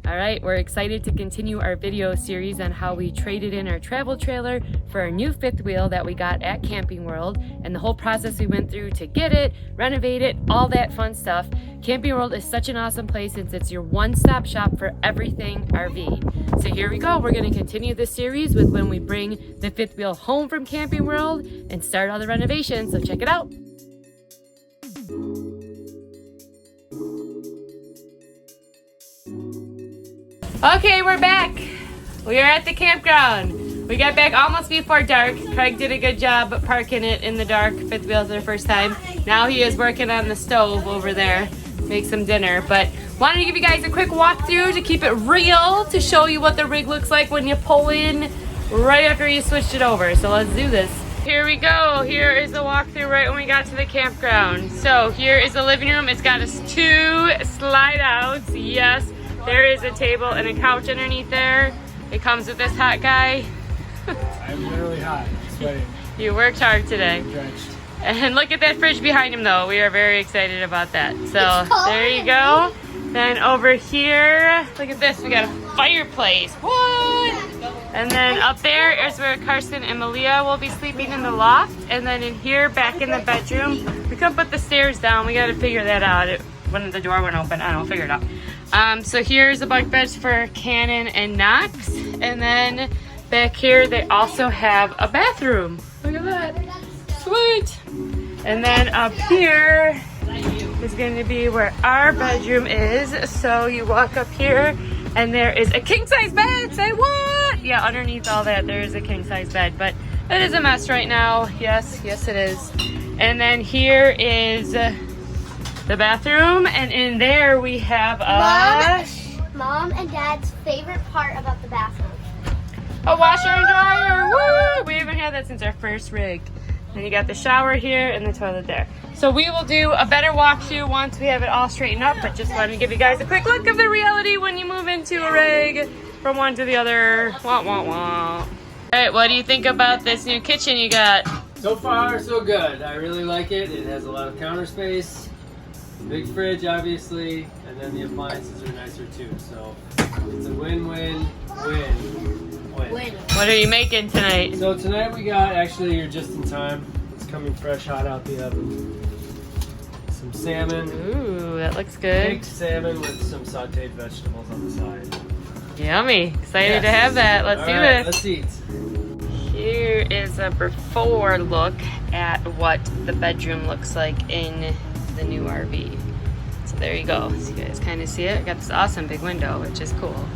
All right, we're excited to continue our video series on how we traded in our travel trailer for our new fifth wheel that we got at Camping World and the whole process we went through to get it, renovate it, all that fun stuff. Camping World is such an awesome place since it's your one-stop shop for everything RV. So here we go. We're going to continue this series with when we bring the fifth wheel home from Camping World and start all the renovations. So check it out. Okay, we're back. We are at the campground. We got back almost before dark. Craig did a good job parking it in the dark. Fifth wheel for the first time. Now he is working on the stove over there. Make some dinner. But wanted to give you guys a quick walkthrough to keep it real, to show you what the rig looks like when you pull in right after you switched it over. So let's do this. Here we go. Here is the walkthrough right when we got to the campground. So here is the living room. It's got us 2 slide outs. Yes. There is a table and a couch underneath there. It comes with this hot guy. I'm literally hot, sweating. You worked hard today. I'm drenched. And look at that fridge behind him though. We are very excited about that. So there you go. Then over here, look at this. We got a fireplace. What? And then up there is where Carson and Malia will be sleeping in the loft. And then in here, back in the bedroom, we couldn't put the stairs down. We got to figure that out. When the door went open, I don't know, figure it out. So here's the bunk beds for Cannon and Knox. And then back here, they also have a bathroom. Look at that. Sweet. And then up here is going to be where our bedroom is. So you walk up here and there is a king size bed. Say what? Yeah, underneath all that, there is a king size bed, but it is a mess right now. Yes, it is. And then here is the bathroom, and in there we have Mom and Dad's favorite part about the bathroom. A washer and dryer. Woo! We haven't had that since our first rig. Then you got the shower here and the toilet there. So we will do a better walkthrough once we have it all straightened up, but just wanted to give you guys a quick look of the reality when you move into a rig from one to the other. Wah, wah, wah. All right, what do you think about this new kitchen you got? So far, so good. I really like it. It has a lot of counter space. Big fridge, obviously, and then the appliances are nicer too. So it's a win-win-win-win. What are you making tonight? So tonight we got, actually you're just in time. It's coming fresh hot out the oven. Some salmon. Ooh, that looks good. Baked salmon with some sauteed vegetables on the side. Yummy. Excited to have that. Let's do this. Let's eat. Here is a before look at what the bedroom looks like in the new RV. So there you go. So you guys kind of see it. I got this awesome big window, which is cool.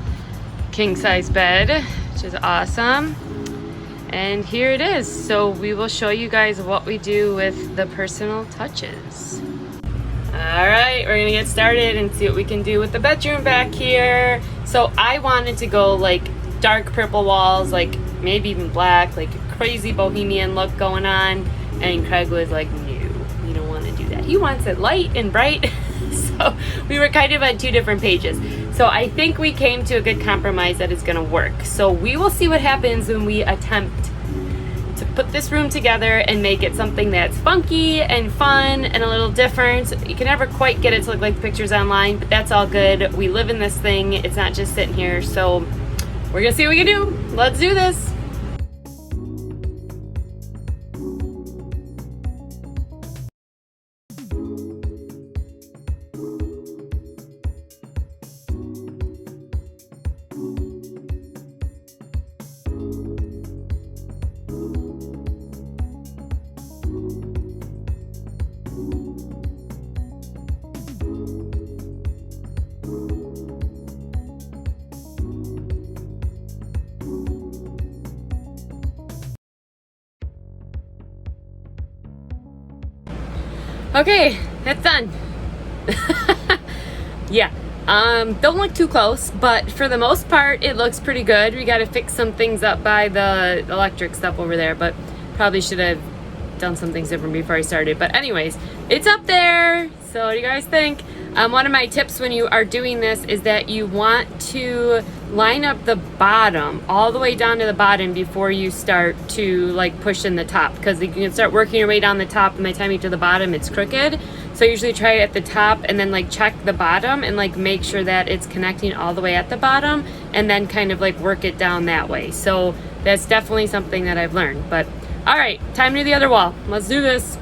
King size bed, which is awesome. And here it is. So we will show you guys what we do with the personal touches. All right, we're gonna get started and see what we can do with the bedroom back here. So I wanted to go like dark purple walls, like maybe even black, like a crazy bohemian look going on. And Craig was like, no, you don't want to do that. He wants it light and bright. So we were kind of on 2 different pages. So I think we came to a good compromise that is gonna work. So we will see what happens when we attempt to put this room together and make it something that's funky and fun and a little different. You can never quite get it to look like the pictures online, but that's all good. We live in this thing. It's not just sitting here. So we're gonna see what we can do. Let's do this. Okay, that's done. Yeah, don't look too close, but for the most part, it looks pretty good. We got to fix some things up by the electric stuff over there, but probably should have done some things different before I started. But anyways, it's up there. So what do you guys think? One of my tips when you are doing this is that you want to line up the bottom all the way down to the bottom before you start to like push in the top, because you can start working your way down the top and by the time you get to the bottom it's crooked. So I usually try it at the top and then like check the bottom and like make sure that it's connecting all the way at the bottom, and then kind of like work it down that way. So that's definitely something that I've learned. But all right, time to do the other wall. Let's do this.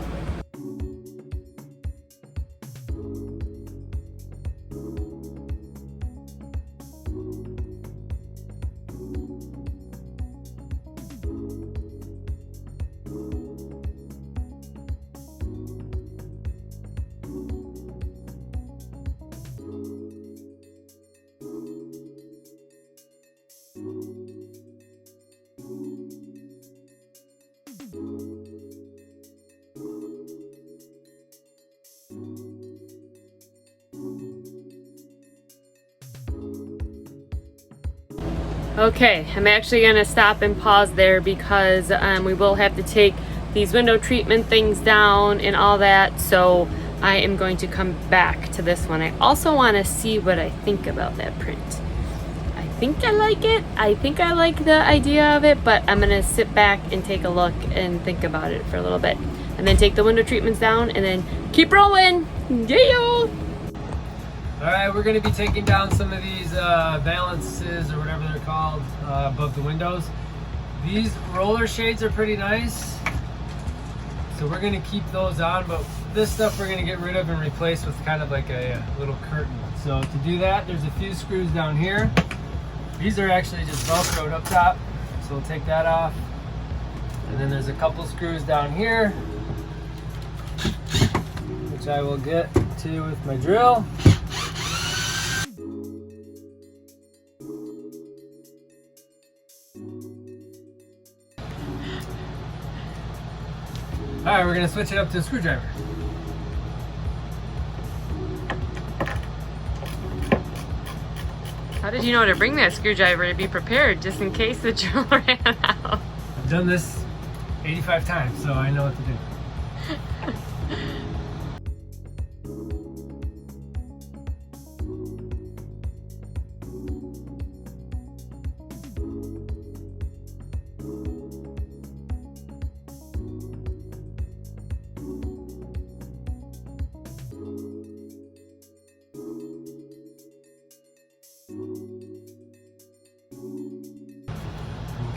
Okay, I'm actually gonna stop and pause there because we will have to take these window treatment things down and all that, so I am going to come back to this one. I also want to see what I think about that print. I think I like it. I think I like the idea of it, but I'm gonna sit back and take a look and think about it for a little bit, and then take the window treatments down and then keep rolling. Yeah! All right, we're gonna be taking down some of these valances or whatever they're called above the windows. These roller shades are pretty nice, so we're gonna keep those on, but this stuff we're gonna get rid of and replace with kind of like a little curtain. So to do that, there's a few screws down here. These are actually just Velcroed up top, so we'll take that off. And then there's a couple screws down here, which I will get to with my drill. All right, we're gonna switch it up to a screwdriver. How did you know to bring that screwdriver to be prepared just in case the drill ran out? I've done this 85 times, so I know what to do.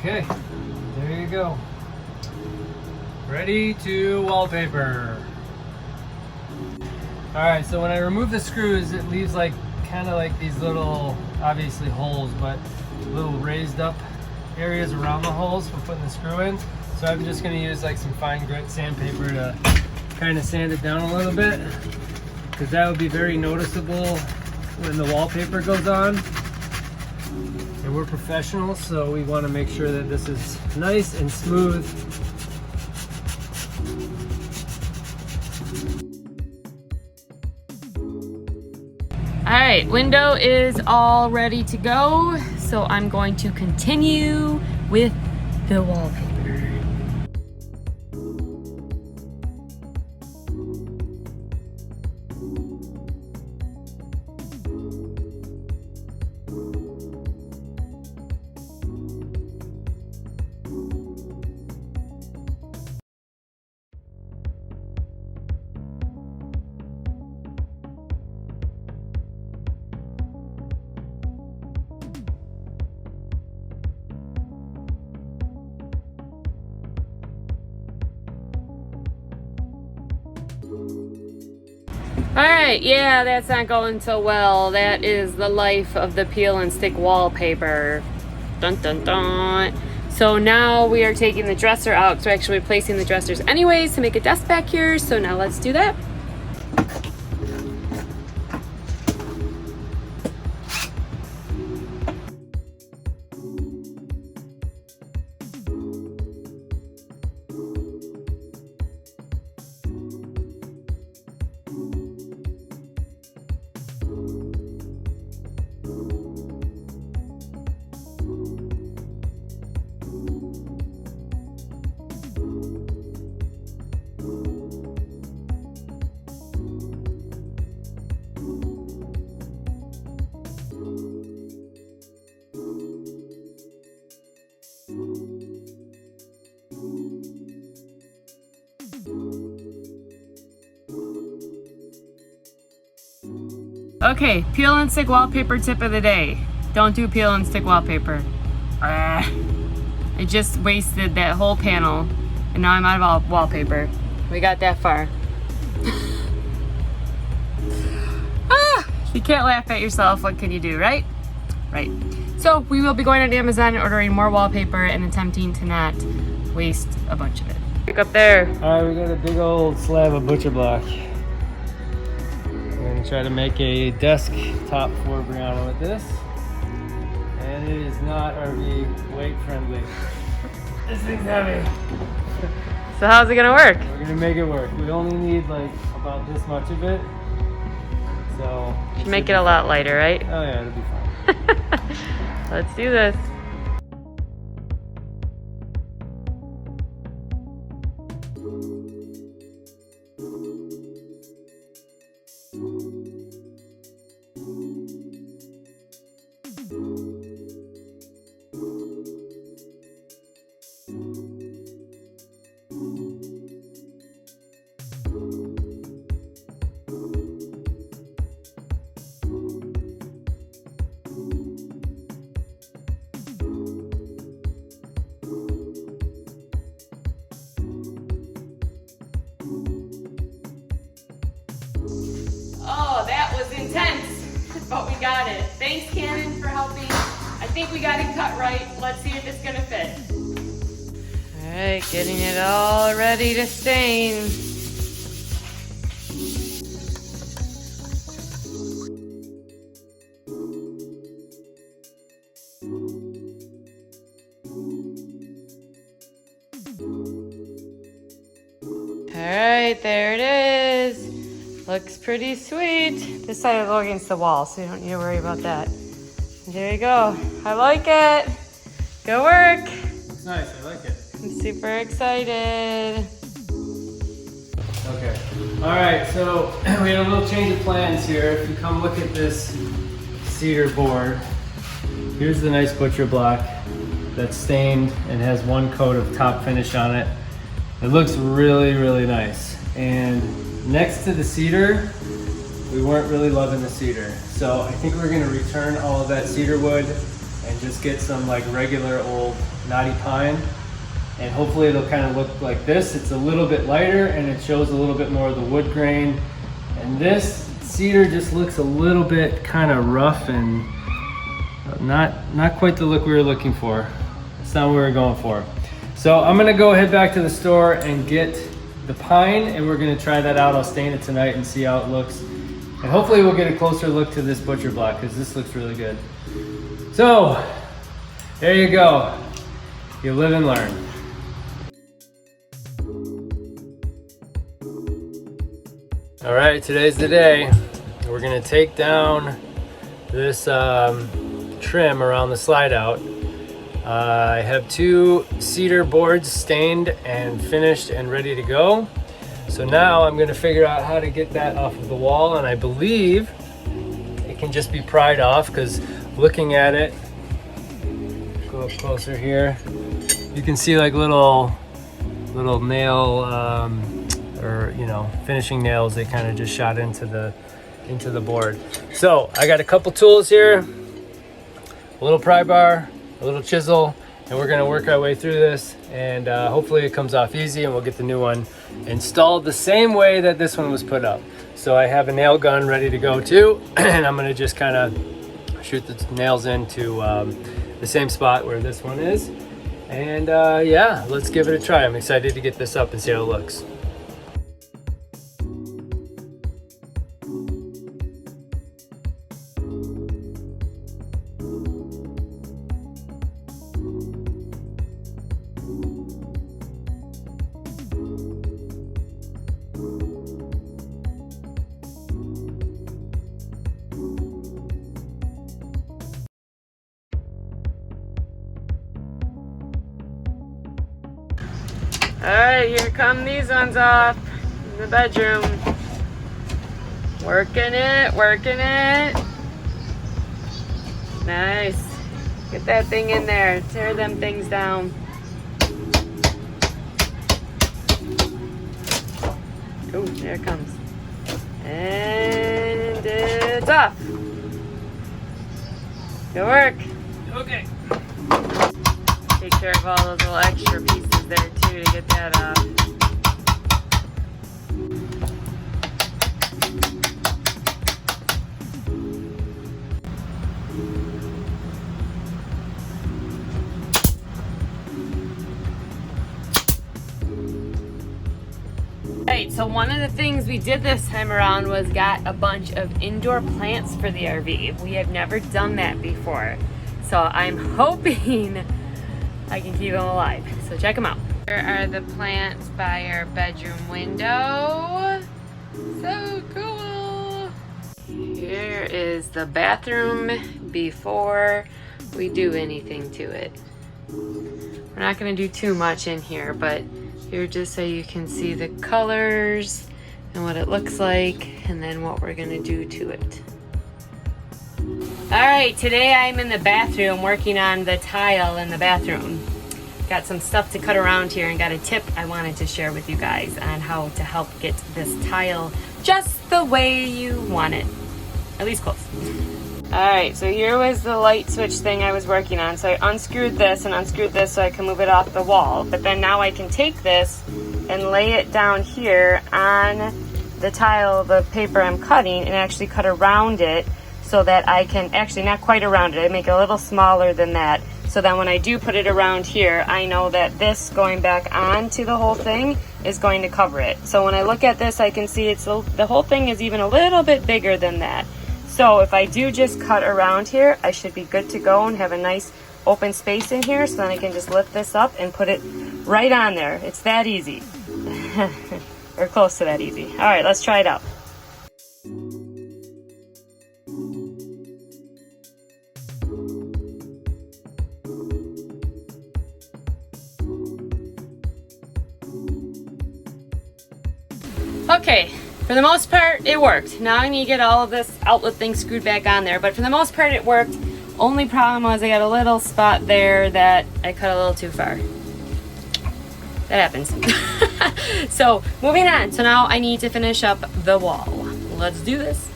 Okay, there you go. Ready to wallpaper. All right, so when I remove the screws, it leaves like kind of like these little, obviously holes, but little raised up areas around the holes for putting the screw in. So I'm just gonna use like some fine grit sandpaper to kind of sand it down a little bit, because that would be very noticeable when the wallpaper goes on. And we're professionals, so we want to make sure that this is nice and smooth. All right, window is all ready to go, so I'm going to continue with the wallpaper. Alright, yeah, that's not going so well. That is the life of the peel and stick wallpaper. Dun dun dun. So now we are taking the dresser out because we're actually replacing the dressers anyways to make a desk back here. So now let's do that. Okay, peel and stick wallpaper tip of the day. Don't do peel and stick wallpaper. I just wasted that whole panel and now I'm out of all wallpaper. We got that far. You can't laugh at yourself. What can you do, right? Right. So we will be going on Amazon and ordering more wallpaper and attempting to not waste a bunch of it. Look up there. All right, we got a big old slab of butcher block. We're gonna try to make a desk top for Brianna with this. And it is not RV weight friendly. This thing's heavy. So how's it gonna work? We're gonna make it work. We only need like about this much of it. So Should make it a lot lighter, right? Oh yeah, it'll be fine. Let's do this. Oh, that was intense, but we got it. Thanks, Cannon, for helping. I think we got it cut right. Let's see if it's gonna fit. All right, getting it all ready to stain. All right, there it is. Looks pretty sweet. This side will go against the wall, so you don't need to worry about that. There you go. I like it. Good work. It's nice, I like it. I'm super excited. Okay. All right, so we had a little change of plans here. If you come look at this cedar board, here's the nice butcher block that's stained and has one coat of top finish on it. It looks really, really nice. And next to the cedar, we weren't really loving the cedar. So I think we're gonna return all of that cedar wood and just get some like regular old knotty pine. And hopefully it'll kind of look like this. It's a little bit lighter and it shows a little bit more of the wood grain. And this cedar just looks a little bit kind of rough and not quite the look we were looking for. It's not what we were going for. So I'm gonna go head back to the store and get the pine and we're gonna try that out. I'll stain it tonight and see how it looks. And hopefully we'll get a closer look to this butcher block because this looks really good. So, there you go. You live and learn. All right, today's the day. We're gonna take down this trim around the slide out. I have 2 cedar boards stained and finished and ready to go. So now I'm gonna figure out how to get that off of the wall, and I believe it can just be pried off because looking at it, go up closer here, you can see like little nail or finishing nails. They kind of just shot into the board. So I got a couple tools here, a little pry bar, a little chisel, and we're gonna work our way through this, and hopefully it comes off easy and we'll get the new one installed the same way that this one was put up. So I have a nail gun ready to go too, and I'm gonna just kind of shoot the nails into the same spot where this one is. And yeah, let's give it a try. I'm excited to get this up and see how it looks. All right, here come these ones off in the bedroom. Working it, working it. Nice. Get that thing in there. Tear them things down. Oh, there it comes. And lid's off. Good work. Okay. Take care of all those little extra pieces there too to get that off. Alright, so one of the things we did this time around was got a bunch of indoor plants for the RV. We have never done that before. So I'm hoping I can keep them alive. So check them out. Here are the plants by our bedroom window. So cool. Here is the bathroom before we do anything to it. We're not going to do too much in here, but here just so you can see the colors and what it looks like and then what we're going to do to it. Alright, today I'm in the bathroom working on the tile in the bathroom. Got some stuff to cut around here and got a tip I wanted to share with you guys on how to help get this tile just the way you want it. At least close. Alright, so here was the light switch thing I was working on. So I unscrewed this and unscrewed this so I can move it off the wall. But then now I can take this and lay it down here on the tile, the paper I'm cutting, and actually cut around it so that I can, actually not quite around it, I make it a little smaller than that. So then when I do put it around here, I know that this going back onto the whole thing is going to cover it. So when I look at this, I can see it's the whole thing is even a little bit bigger than that. So if I do just cut around here, I should be good to go and have a nice open space in here. So then I can just lift this up and put it right on there. It's that easy. Or close to that easy. All right, let's try it out. Okay, for the most part, it worked. Now I need to get all of this outlet thing screwed back on there, but for the most part, it worked. Only problem was I got a little spot there that I cut a little too far. That happens. So, moving on. So now I need to finish up the wall. Let's do this.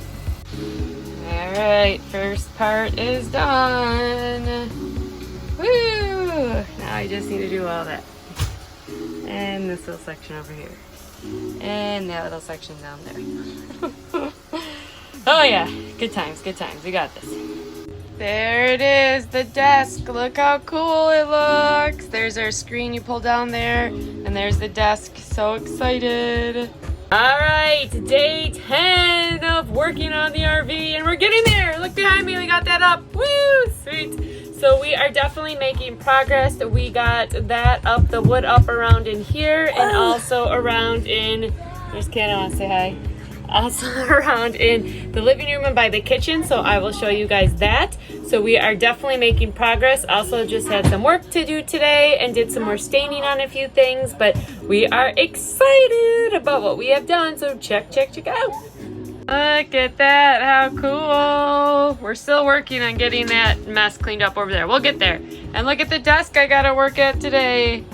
Alright, first part is done. Woo! Now I just need to do all that. And this little section over here. And that little section down there. Oh yeah, good times, we got this. There it is, the desk. Look how cool it looks. There's our screen you pull down there, and there's the desk. So excited. All right, day 10 of working on the RV, and we're getting there. Look behind me, we got that up. Woo, sweet. So we are definitely making progress. We got that up, the wood up around in here, and also around in, there's Kenna wants to say hi. Also around in the living room and by the kitchen, so I will show you guys that. So we are definitely making progress. Also just had some work to do today and did some more staining on a few things, but we are excited about what we have done, so check out. Look at that, how cool. We're still working on getting that mess cleaned up over there. We'll get there. And look at the desk I gotta work at today.